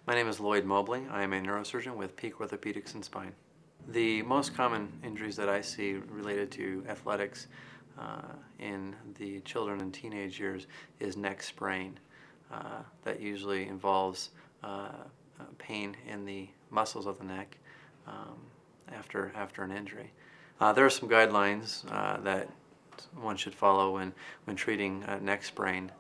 My name is Lloyd Mobley. I am a neurosurgeon with Peak Orthopedics and Spine. The most common injuries that I see related to athletics in the children and teenage years is neck sprain. That usually involves pain in the muscles of the neck after an injury. There are some guidelines that one should follow when treating neck sprain.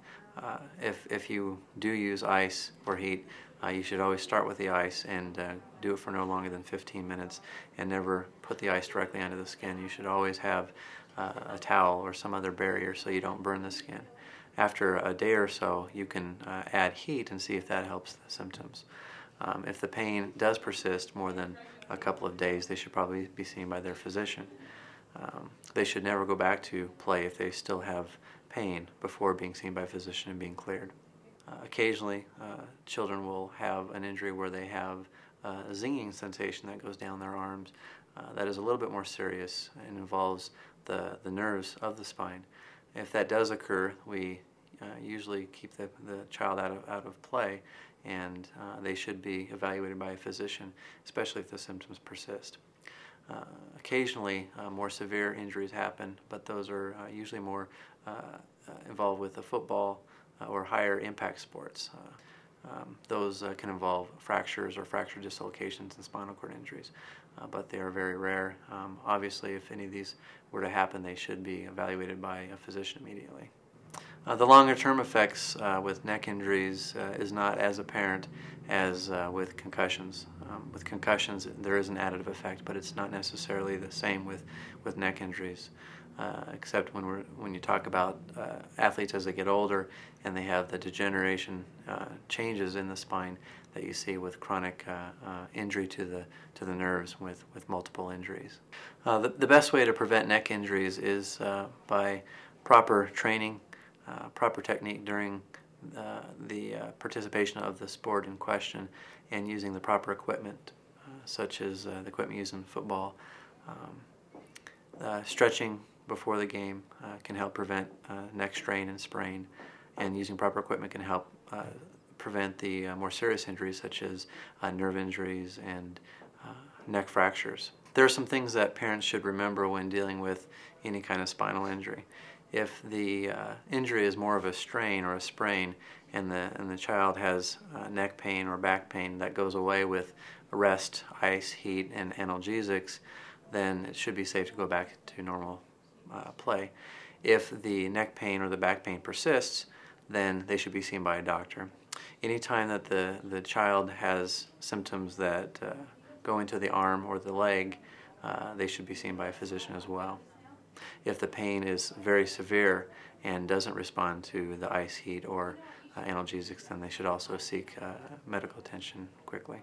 If you do use ice or heat, you should always start with the ice and do it for no longer than 15 minutes and never put the ice directly onto the skin. You should always have a towel or some other barrier so you don't burn the skin. After a day or so, you can add heat and see if that helps the symptoms. If the pain does persist more than a couple of days, they should probably be seen by their physician. They should never go back to play if they still have pain before being seen by a physician and being cleared. Occasionally, children will have an injury where they have a zinging sensation that goes down their arms. That is a little bit more serious and involves the nerves of the spine. If that does occur, we usually keep the child out of play, and they should be evaluated by a physician, especially if the symptoms persist. Occasionally, more severe injuries happen, but those are usually more involved with the football or higher impact sports. Those can involve fractures or fracture dislocations and spinal cord injuries, but they are very rare. Obviously, if any of these were to happen, they should be evaluated by a physician immediately. The longer-term effects with neck injuries is not as apparent as with concussions. With concussions, there is an additive effect, but it's not necessarily the same with neck injuries, except when you talk about athletes as they get older and they have the degeneration changes in the spine that you see with chronic injury to the nerves with multiple injuries. The best way to prevent neck injuries is by proper training, proper technique during the participation of the sport in question, and using the proper equipment, such as the equipment used in football. Stretching before the game can help prevent neck strain and sprain, and using proper equipment can help prevent the more serious injuries such as nerve injuries and neck fractures. There are some things that parents should remember when dealing with any kind of spinal injury. If the injury is more of a strain or a sprain, and the child has neck pain or back pain that goes away with rest, ice, heat, and analgesics, then it should be safe to go back to normal play. If the neck pain or the back pain persists, then they should be seen by a doctor. Anytime that the child has symptoms that go into the arm or the leg, they should be seen by a physician as well. If the pain is very severe and doesn't respond to the ice, heat, or analgesics, then they should also seek medical attention quickly.